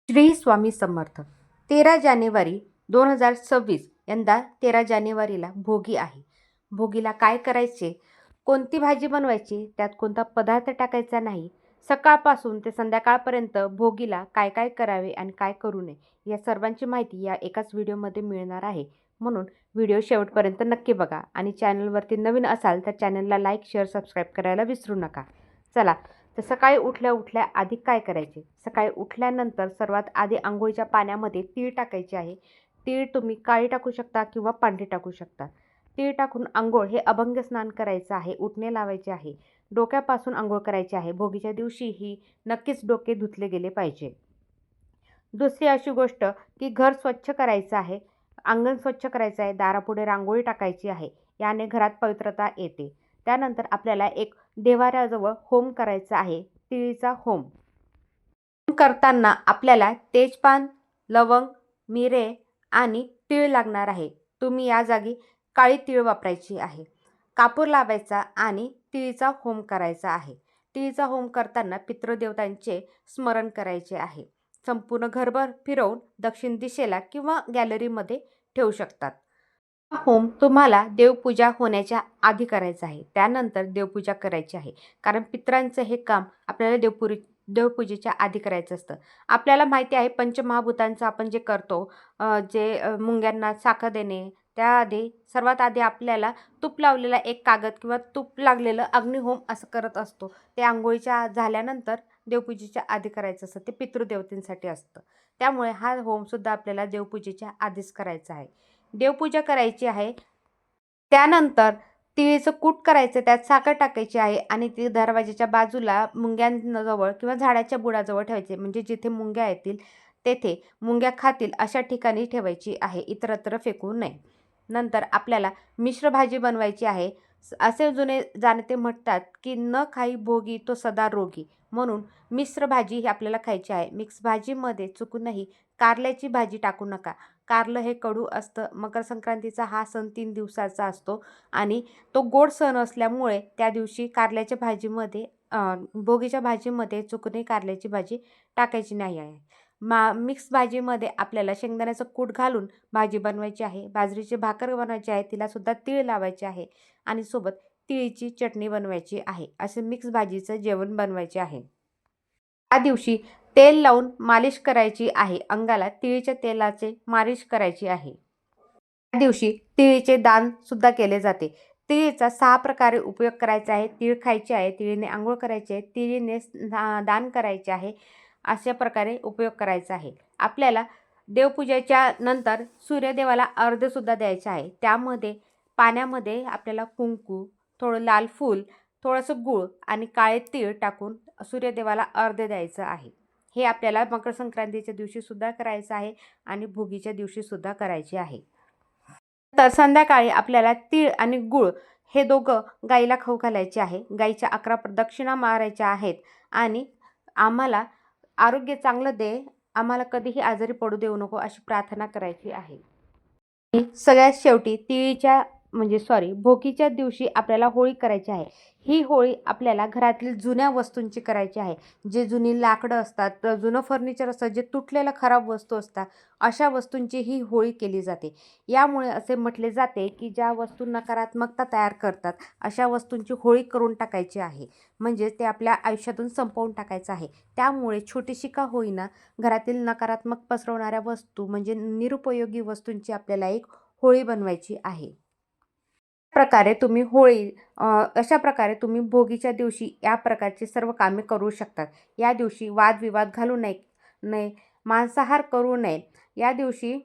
श्री स्वामी समर्थ. 13 जानेवारी 2026 यंदा 13 जानेवारीला भोगी आहे. भोगीला काय करायचे, कोणती भाजी बनवायची, त्यात कोणता पदार्थ टाकायचा नाही, सकाळपासून ते संध्याकाळपर्यंत भोगीला काय काय करावे आणि काय करू नये, या सर्वांची माहिती या एकाच व्हिडिओमध्ये मिळणार आहे. म्हणून व्हिडिओ शेवटपर्यंत नक्की बघा आणि चॅनलवरती नवीन असाल तर चॅनलला लाईक, शेअर, सबस्क्राईब करायला विसरू नका. चला तर सकाळी उठल्या आधी काय करायचे. सकाळी उठल्यानंतर सर्वात आधी अंघोळीच्या पाण्यामध्ये तीळ टाकायचे आहे. तीळ तुम्ही काळी टाकू शकता किंवा पांढरी टाकू शकता. तीळ टाकून अंघोळ हे अभंग स्नान करायचं आहे, उटणे लावायचे आहे, डोक्यापासून अंघोळ करायची आहे. भोगीच्या दिवशी ही नक्कीच डोके धुतले गेले पाहिजे. दुसरी अशी गोष्ट की घर स्वच्छ करायचं आहे, अंगण स्वच्छ करायचं आहे, दारापुढे रांगोळी टाकायची आहे. याने घरात पवित्रता येते. त्यानंतर आपल्याला एक देव्हाऱ्याजवळ होम करायचा आहे, तिळीचा होम. होम करताना आपल्याला तेजपान, लवंग, मिरे आणि तीळ लागणार आहे. तुम्ही या जागी काळी तीळ वापरायची आहे. कापूर लावायचा आणि तिळीचा होम करायचा आहे. तिळीचा होम करताना पितृदेवतांचे स्मरण करायचे आहे. संपूर्ण घरभर फिरवून दक्षिण दिशेला किंवा गॅलरीमध्ये ठेवू शकतात. हा होम तुम्हाला देवपूजा होण्याच्या आधी करायचा आहे. त्यानंतर देवपूजा करायची आहे, कारण पितरांचं हे काम आपल्याला देवपूजेच्या आधी करायचं असतं. आपल्याला माहिती आहे पंचमहाभूतांचं आपण जे करतो, मुंग्यांना साखर देणे, त्याआधी सर्वात आधी आपल्याला तूप लावलेला एक कागद किंवा तूप लागलेलं अग्निहोम असं करत असतो. ते आंघोळीच्या झाल्यानंतर देवपूजेच्या आधी करायचं असतं. ते पितृदेवतेंसाठी असतं. त्यामुळे हा होमसुद्धा आपल्याला देवपूजेच्या आधीच करायचा आहे. देवपूजा करायची आहे. त्यानंतर तिळीचं कूट करायचं, त्यात साखर टाकायची आहे आणि ती दरवाजाच्या बाजूला मुंग्यांजवळ किंवा झाडाच्या बुडाजवळ ठेवायची. म्हणजे जिथे मुंग्या येतील तेथे मुंग्या खातील अशा ठिकाणी ठेवायची आहे, इतरत्र फेकू नये. नंतर आपल्याला मिश्र भाजी बनवायची आहे. असे जुने जाणते म्हणतात की न खाई भोगी तो सदा रोगी, म्हणून मिश्र भाजी ही आपल्याला खायची आहे. मिक्स भाजीमध्ये चुकूनही कारल्याची भाजी टाकू नका. कारलं हे कडू असतं. मकर संक्रांतीचा हा सण 3 दिवसाचा असतो आणि तो गोड सण असल्यामुळे त्या दिवशी कारल्याच्या भाजीमध्ये भोगीच्या भाजीमध्ये चुकूनही कारल्याची भाजी टाकायची नाही आहे. मिक्स भाजीमध्ये आपल्याला शेंगदाण्याचं कूट घालून भाजी बनवायची आहे. बाजरीची भाकर बनवायची आहे, तिलासुद्धा तीळ लावायचे आहे आणि सोबत तिळीची चटणी बनवायची आहे. असे मिक्स भाजीचं जेवण बनवायचे आहे. त्या दिवशी तेल लावून मालिश करायची आहे. अंगाला तिळीच्या तेलाचे मालिश करायची आहे. त्या दिवशी तिळीचे दान सुद्धा केले जाते. तिळीचा 6 प्रकारे उपयोग करायचा आहे. तीळ खायचे आहे, तिळीने आंघोळ करायची आहे, तिळीने दान करायचे आहे. अशा प्रकारे उपयोग करायचा आहे. आपल्याला देवपूजेच्या नंतर सूर्यदेवाला अर्घ्यसुद्धा द्यायचं आहे. त्यामध्ये पाण्यामध्ये आपल्याला कुंकू, थोडं लाल फूल, थोडंसं गूळ आणि काळे तीळ टाकून सूर्यदेवाला अर्घ्य द्यायचं आहे. हे आपल्याला मकर संक्रांतीच्या दिवशीसुद्धा करायचं आहे आणि भोगीच्या दिवशीसुद्धा करायचे आहे. तर संध्याकाळी आपल्याला तीळ आणि गूळ हे दोघं गाईला खाऊ घालायचे आहे. गाईच्या 11 प्रदक्षिणा मारायच्या आहेत आणि आम्हाला आरोग्य चांगलं दे, आम्हाला कधीही आजारी पडू देऊ नको अशी प्रार्थना करायची आहे. सगळ्यात शेवटी भोगीच्या दिवशी आपल्याला होळी करायची आहे. ही होळी आपल्याला घरातील जुन्या वस्तूंची करायची आहे. जे जुनी लाकडं असतात, जुनं फर्निचर असतं, जे तुटलेल्या खराब वस्तू असतात, अशा वस्तूंची ही होळी केली जाते. यामुळे असे म्हटले जाते की ज्या वस्तू नकारात्मकता तयार करतात अशा वस्तूंची होळी करून टाकायची आहे. म्हणजे ते आपल्या आयुष्यातून संपवून टाकायचं आहे. त्यामुळे छोटीशी का होईना घरातील नकारात्मक पसरवणाऱ्या वस्तू म्हणजे निरुपयोगी वस्तूंची आपल्याला एक होळी बनवायची आहे. अशा प्रकारे तुम्ही भोगीच्या दिवशी या प्रकारची सर्व कामे करू शकतात. या दिवशी वादविवाद घालू नये, मांसाहार करू नये, या दिवशी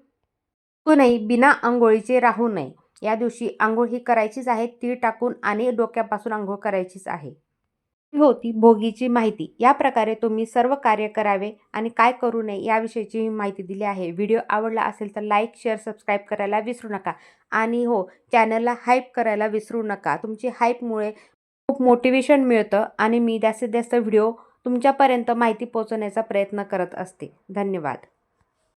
कुणीही बिना अंघोळीचे राहू नये. या दिवशी अंघोळ ही करायचीच आहे, तीळ टाकून आणि डोक्यापासून अंघोळ करायचीच आहे. ही होती भोगीची माहिती. या प्रकारे तुम्ही सर्व कार्य करावे आणि काय करू नये याविषयीची माहिती दिली आहे. व्हिडिओ आवडला असेल तर लाईक, शेअर, सबस्क्राईब करायला विसरू नका आणि चॅनलला हाईप करायला विसरू नका. तुमची हाईपमुळे खूप मोटिवेशन मिळतं आणि मी जास्तीत जास्त व्हिडिओ तुमच्यापर्यंत माहिती पोहोचवण्याचा प्रयत्न करत असते. धन्यवाद.